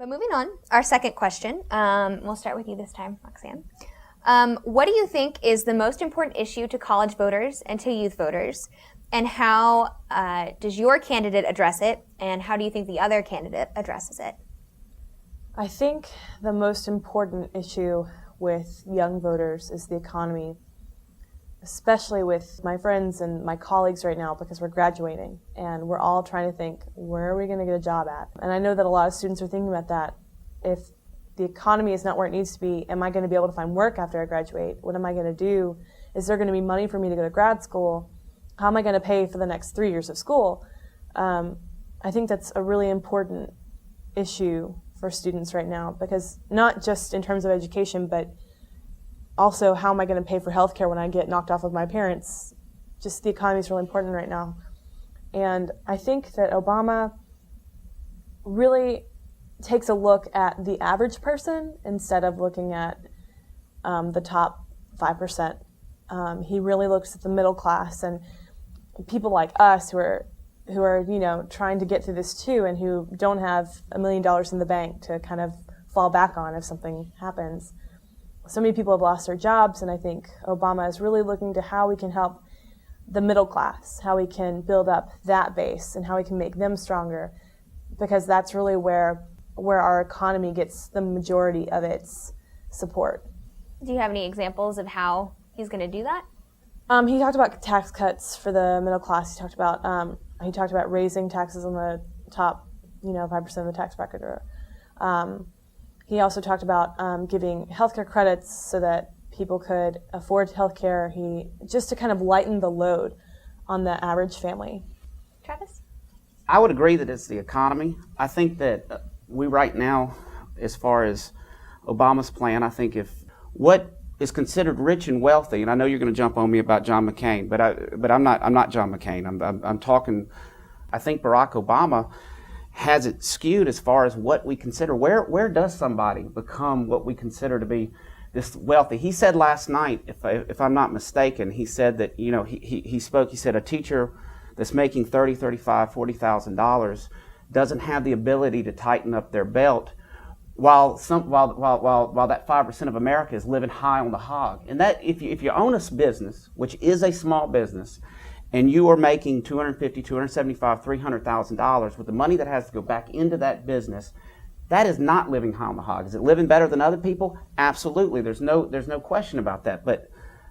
But moving on, our second question. We'll start with you this time, Roxanne. What do you think is the most important issue to college voters and to youth voters? And how does your candidate address it? And how do you think the other candidate addresses it? I think the most important issue with young voters is the economy, especially with my friends and my colleagues right now, because we're graduating and we're all trying to think, where are we going to get a job at? And I know that a lot of students are thinking about that. If the economy is not where it needs to be, am I going to be able to find work after I graduate? What am I going to do? Is there going to be money for me to go to grad school? How am I going to pay for the next 3 years of school? I think that's a really important issue for students right now, because not just in terms of education, but also, how am I going to pay for healthcare when I get knocked off of my parents? Just the economy is really important right now. And I think that Obama really takes a look at the average person instead of looking at the top 5%. He really looks at the middle class and people like us who are trying to get through this too, and who don't have $1 million in the bank to kind of fall back on if something happens. So many people have lost their jobs, and I think Obama is really looking to how we can help the middle class, how we can build up that base, and how we can make them stronger, because that's really where our economy gets the majority of its support. Do you have any examples of how he's going to do that? He talked about tax cuts for the middle class. He talked about raising taxes on the top, 5% of the tax bracket. He also talked about giving healthcare credits so that people could afford healthcare. Just to kind of lighten the load on the average family. Travis? I would agree that it's the economy. I think that we right now, as far as Obama's plan, I think if what is considered rich and wealthy, and I know you're going to jump on me about John McCain, but I'm not John McCain. I'm talking. I think Barack Obama has it skewed as far as what we consider. Where does somebody become what we consider to be this wealthy? He said last night, if I'm not mistaken, he said that he spoke. He said a teacher that's making $30,000, $35,000, $40,000 doesn't have the ability to tighten up their belt, while that 5% of America is living high on the hog. And that if you own a business, which is a small business, and you are making $250,000, $275,000, $300,000 with the money that has to go back into that business, that is not living high on the hog. Is it living better than other people? Absolutely. There's no question about that. But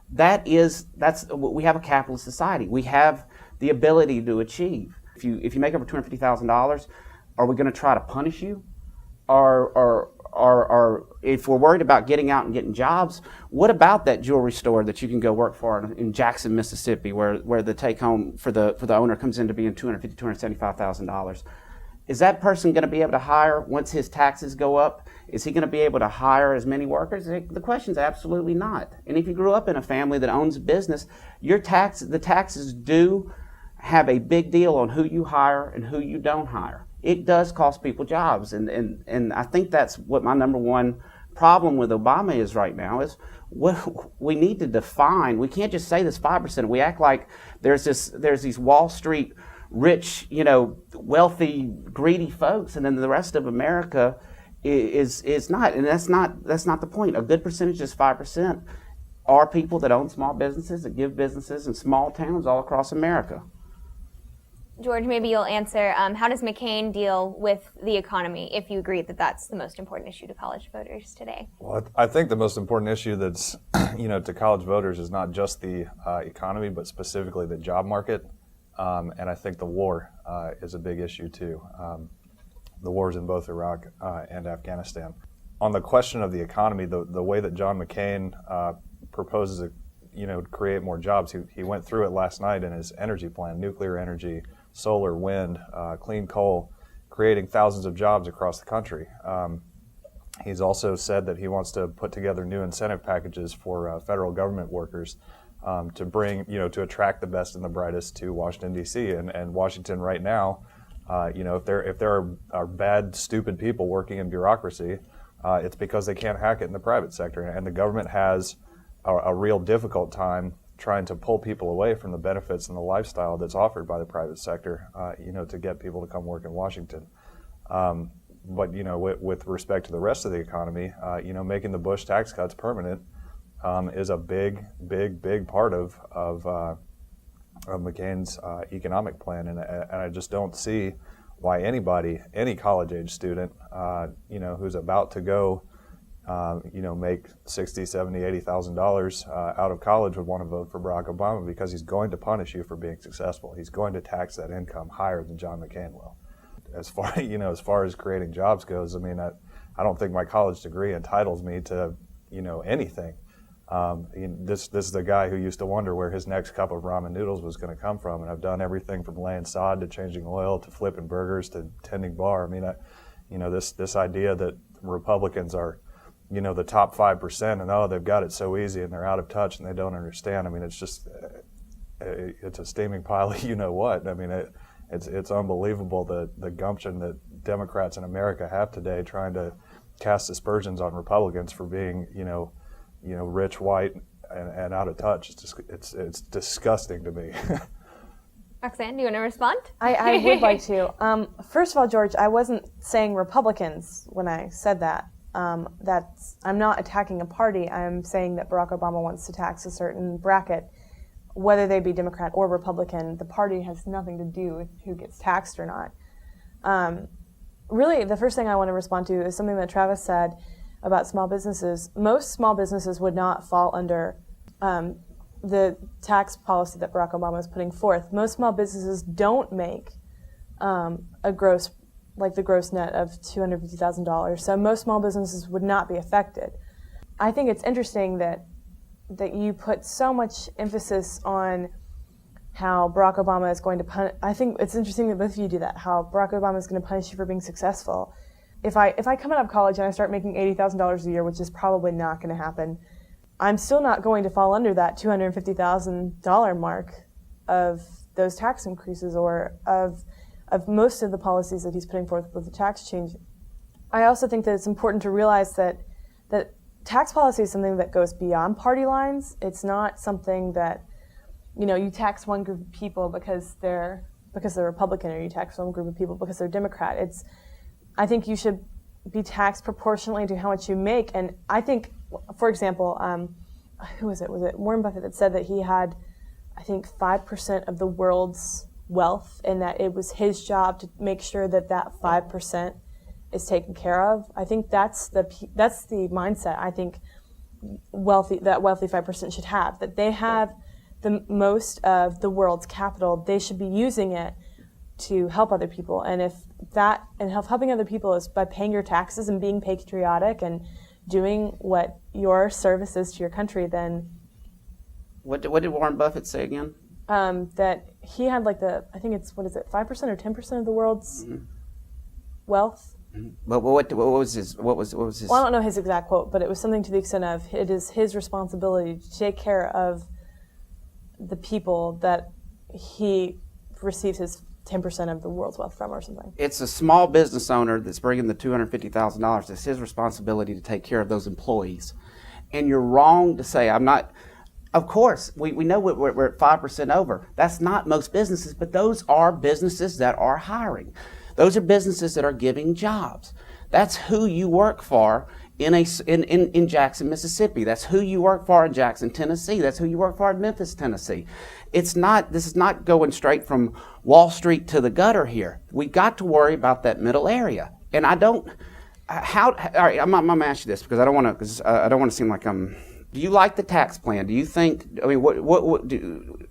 we have a capitalist society. We have the ability to achieve. If you make over $250,000, are we going to try to punish you? Or if we're worried about getting out and getting jobs, what about that jewelry store that you can go work for in Jackson, Mississippi, where the take home for the owner comes into being $250,000, $275,000? Is that person going to be able to hire once his taxes go up? Is he going to be able to hire as many workers? The question is absolutely not. And if you grew up in a family that owns a business, the taxes do have a big deal on who you hire and who you don't hire. It does cost people jobs, and I think that's what my number one problem with Obama is right now, is what we need to define. We can't just say this 5%. We act like there's these Wall Street rich, wealthy, greedy folks, and then the rest of America is not, and that's not the point. A good percentage is 5% are people that own small businesses, that give businesses in small towns all across America. George, maybe you'll answer, how does McCain deal with the economy, if you agree that that's the most important issue to college voters today? Well, I think the most important issue that's, to college voters is not just the economy, but specifically the job market. And I think the war is a big issue too. The wars in both Iraq and Afghanistan. On the question of the economy, the way that John McCain proposes to create more jobs, he went through it last night in his energy plan: nuclear energy, solar, wind, clean coal, creating thousands of jobs across the country. He's also said that he wants to put together new incentive packages for federal government workers to bring, to attract the best and the brightest to Washington, D.C. And Washington right now, if there are bad, stupid people working in bureaucracy, it's because they can't hack it in the private sector. And the government has a real difficult time trying to pull people away from the benefits and the lifestyle that's offered by the private sector, to get people to come work in Washington. but with respect to the rest of the economy, making the Bush tax cuts permanent is a big part of McCain's economic plan, and I just don't see why any college-age student, who's about to go, make $60,000, $70,000, $80,000 out of college would want to vote for Barack Obama, because he's going to punish you for being successful. He's going to tax that income higher than John McCain will. As far as creating jobs goes, I mean, I don't think my college degree entitles me to, anything. This is the guy who used to wonder where his next cup of ramen noodles was going to come from, and I've done everything from laying sod to changing oil to flipping burgers to tending bar. I mean, this idea that Republicans are, the top 5%, and they've got it so easy and they're out of touch and they don't understand. I mean, it's just it's a steaming pile of what. I mean, it's unbelievable the gumption that Democrats in America have today, trying to cast aspersions on Republicans for being rich, white, and out of touch. It's disgusting to me. Roxanne, do you want to respond? I would like to. First of all, George, I wasn't saying Republicans when I said that. I'm not attacking a party. I'm saying that Barack Obama wants to tax a certain bracket, whether they be Democrat or Republican. The party has nothing to do with who gets taxed or not. Really, the first thing I want to respond to is something that Travis said about small businesses. Most small businesses would not fall under the tax policy that Barack Obama is putting forth. Most small businesses don't make the gross net of $250,000. So most small businesses would not be affected. I think it's interesting that you put so much emphasis on how Barack Obama is going to punish. I think it's interesting that both of you do that, how Barack Obama is going to punish you for being successful. If I come out of college and I start making $80,000 a year, which is probably not going to happen, I'm still not going to fall under that $250,000 mark of those tax increases or of most of the policies that he's putting forth with the tax change. I also think that it's important to realize that tax policy is something that goes beyond party lines. It's not something that, you tax one group of people because they're Republican, or you tax one group of people because they're Democrat. I think you should be taxed proportionally to how much you make. And I think, for example, who was it? Was it Warren Buffett that said that he had, I think, 5% of the world's wealth, and that it was his job to make sure that 5% is taken care of? I think that's the mindset I think wealthy 5% should have, that they have the most of the world's capital. They should be using it to help other people, and helping other people is by paying your taxes and being patriotic and doing what your service is to your country. Then what did Warren Buffett say again? That he had I think it's 5% or 10% of the world's wealth. Mm-hmm. But what was his? Well, I don't know his exact quote, but it was something to the extent of, it is his responsibility to take care of the people that he receives his 10% of the world's wealth from, or something. It's a small business owner that's bringing the $250,000. It's his responsibility to take care of those employees. And you're wrong to say, I'm not. Of course, we know we're at 5% over. That's not most businesses, but those are businesses that are hiring. Those are businesses that are giving jobs. That's who you work for in Jackson, Mississippi. That's who you work for in Jackson, Tennessee. That's who you work for in Memphis, Tennessee. This is not going straight from Wall Street to the gutter here. We've got to worry about that middle area. And all right, I'm going to ask you this because I don't want to seem like I'm. Do you like the tax plan? Do you think? I mean,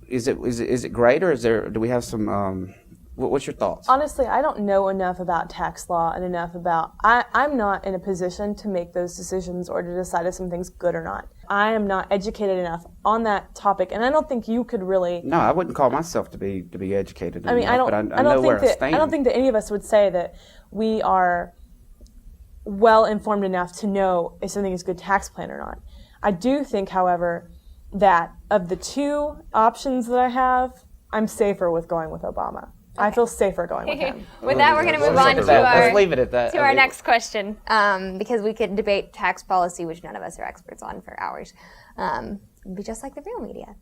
is it great, or do we have some? What's your thoughts? Honestly, I don't know enough about tax law and enough about. I'm not in a position to make those decisions or to decide if something's good or not. I am not educated enough on that topic, and I don't think you could really. No, I wouldn't call myself to be educated enough. I mean, I don't think that any of us would say that we are well informed enough to know if something is a good tax plan or not. I do think, however, that of the two options that I have, I'm safer with going with Obama. Okay. I feel safer going with him. With that, we're going to move on to let's leave it at that. To our next question, because we could debate tax policy, which none of us are experts on, for hours. It'd be just like the real media.